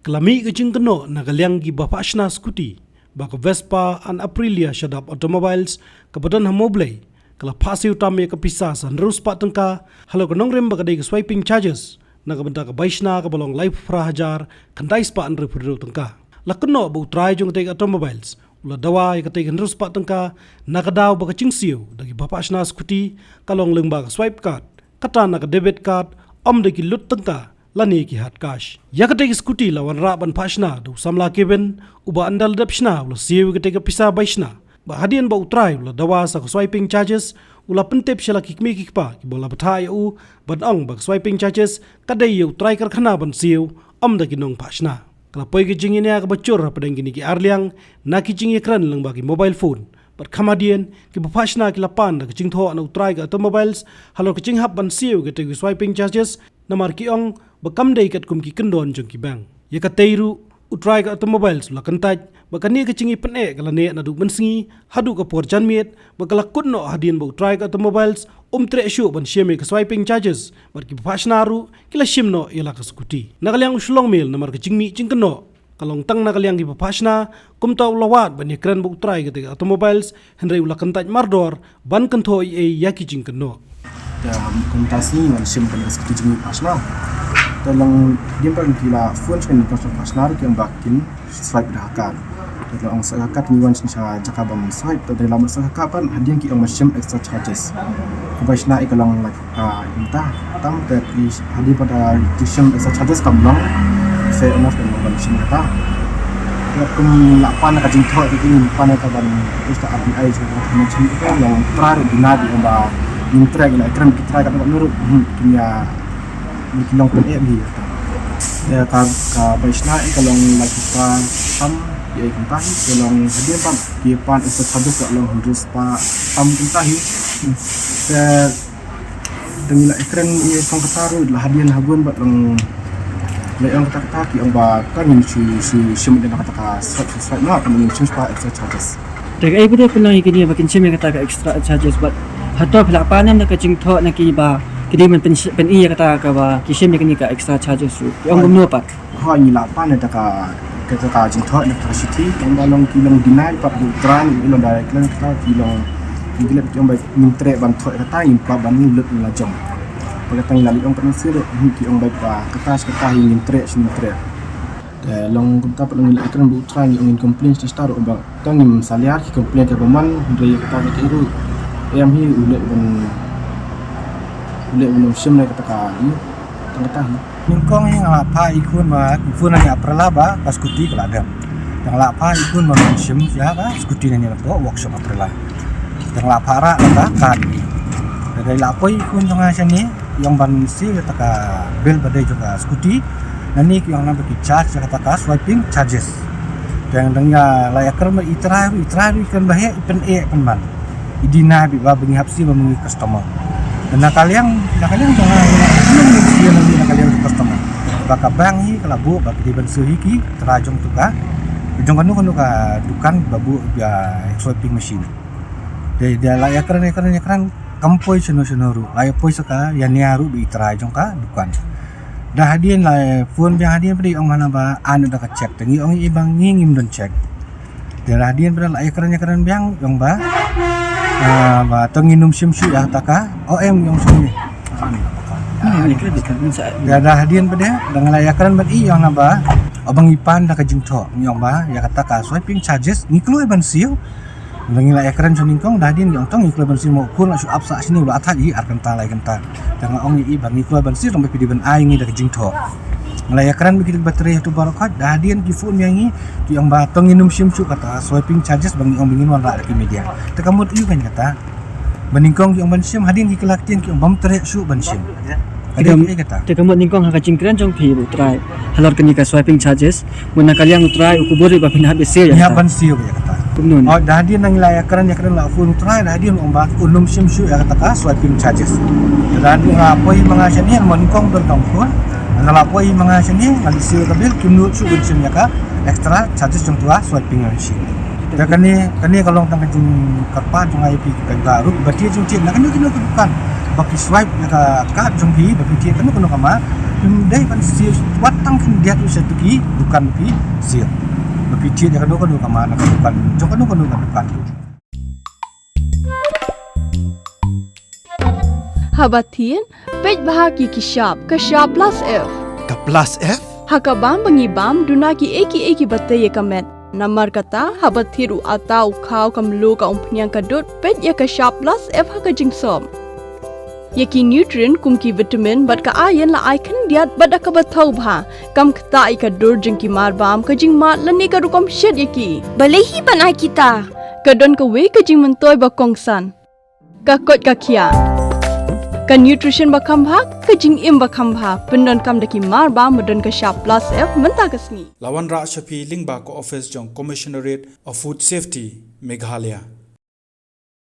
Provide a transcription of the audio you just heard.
Kelami kecing keno nagaliang gi bapashna skuti baka Vespa an Aprilia shadap automobiles kabadan hamoblay kala pasi utame kapisa san rus patengka halo kenong rem baka dai swiping charges nagabenta ka baishna ka balong life prahajar kandai spa an repro tengka lakeno bu try jong dai automobiles ula dawa ka dai rus patengka nagadaw baka cingsiu dagi bapashna skuti kalong lengba ka swipe card kata naga debit card dagi lut tengka lani ki hat cash yakate ki skuti lawan raban pashna do samla keben uba andal dapshna ulo siu kate ka pisa baishna ba hadian ba utrai ulo dawa sa swiping charges ula pentep shala kikmi kikpa ki bola bathai u badang ba swiping charges kadai yu utrai kar khana ban siu da ki nong pashna kala poi ki jingin ya ka bachur padang gini ki arliang na ki jingi kran lang ba ki mobile phone but kamadian ki bapashna ki lapan da ki jingtho na utrai ka automobiles halo ki jinghap ban siu kate ki swiping charges namar ki ong bakam dai kat kum ki kendon jong ki bang ya ka teiru utrai ka automobiles la kantaj bakani ka chingi pene kala ne na du bensingi hadu ka por janmiet bakala kunno hadin ba utrai ka automobiles tre shu ban sheme ka swiping charges bar ki phashnaru kila shimno ila ka skuti nagalyang shlong mil namar ka chingmi chingkno kalong tang nagalyang ki phashna kumta ulawat ban ekran ba utrai ka automobiles henry ula kantaj mardor ban kantho yaki chingkno komunikasi dengan SIM kan seperti jenis pasna dalam dia pun kila phone kan pasna pasna yang bakin swipe dahakan dalam sakakat ni wan sa jakaban swipe dalam sakapan hadian ki ang SIM extra charges pasna ikalang like entah tam ke hadi pada SIM extra charges kamlang saya emas dengan SIM kata kum lapan ka jingtho ini pana ka ban usta RBI macam itu yang terakhir dinadi ba yung try na ekran kita kan nurut punya bikinong pen bi ya ka baisna ikalong lagi pa tam ya kuntahi kalong hadian pam ki pan isa sadus kalong hundus pa tam kuntahi se dengan ekran ia kong kataru lah hadian hagun bat lang layang kata ki ang ba kanin si sim dengan kata subscribe na kan sim pa extra charges Tega ay bude pulang ikini bakin sim kata extra charges but hato pelapanan na kacing tho na kiba kini man pen iya kata ka ba kisim ni ka extra charges ru yang gumno pat ha ni lapan na ka jing tho na city ang balong kilong dinai pa butran ilong direct lang ka kilong gilap yung ba mintre ban tho kata im pa ban ni lut na jong pagkatang lali ang pansir ki ang ba pa katas kata mintre sintre long kunta pa lang ikran butran yung complaints start ba tangim saliar ki complaint ka man dari kata kiru em hi ulet belum sim na kata ni tengah ningkong yang lapa ikun ma ifun ni aprala pas skuti keladam yang lapa ikun ma sim ya ba skuti ni lapo workshop aprala yang lapa ra kata kan dari lapo ikun tengah sini yang ban si kata bel badai juga skuti nani yang nak bagi charge kata swiping charges dan dengan layakar itra ikan bahaya ipen penman idina bi ba bengi hapsi memengi customer dan nakaliang jangan dia nanti nakaliang customer baka bangi kalabu baka di ban sehiki terajong tuka ujung kanu ka dukan babu ya swiping machine dia layak keren kampoi sono-sonoru layak poi saka yaniaru bi terajong ka dukan dah hadian la phone yang hadian pada ong mana ba anu dah cek tengi ong ibang ngingim don cek dia hadian pada layak keren biang ong ba ba tenginum simsu ya taka OM yang sini ini kredit kan bisa ada hadian pada dengan layakan bad yang naba abang ipan dak jingtho yang ba ya kata ka swiping charges ngiklu ban siu dengan layakan soningkong dah hadian yang tong ngiklu ban siu mau kun langsung apsa sini ulah athai arkan ta lai kanta dengan ong i bang ngiklu ban siu sampai di ban ai ngi dak jingtho layakan begitu baterai itu barokat dah hadian ki phone yang ni yang ba tenginum simsu kata swiping charges bang ong bingin wala dak media tekamut iu kan kata beningkong yang ban sim hadian ki kelaktian ki bam tere su ban sim ada kata tekamut ningkong ha kacing kran jong phi utrai halor kini ka swiping charges mun kalian utrai ukuburi ba pinah bese ya ban siu ya kata kunun oh dah hadian nang layakan la phone utrai dah hadian ong ba unum simsu ya kata ka swiping charges dan ngapoi mangasan ni meningkong bertangkul ngalapoi mga sini ngalisi kabil kimnu su bensin ya ka extra charges jong tua swiping machine da kani kalau tang jing karpa jong IP ka baru berarti jong cin na kani bukan baki swipe na ka jong bi baki cin kanu kama Dai pan sia watang kin dia tu satu ki bukan ki sia. Bagi dia kan kan mana kan bukan. Jong kan bukan tu. Habatin, pej bahagi Kashab plus F. Ka plus F? Hakabam bangibam dunaki eki batay kamet. Namar kata habathiru atau kau kamlu ka umpnyang kadut pej ya Kashab plus F hakajing som. Yaki nutrient kumki vitamin bat ka ayan la icon diat bada ka bathau bha kam kta i ka dur jingki marbam ka jing mat lani ka rukom shed yaki balehi banai kita kadon ka we ka jing mentoy ba kongsan ka kot ka khia ka nutrition ba khambha ka jing im ba khambha pendon kam daki marbam modon ka Kashab plus F menta kasni Lawan Ra Shafi Lingba ko office jong Commissionerate of Food Safety Meghalaya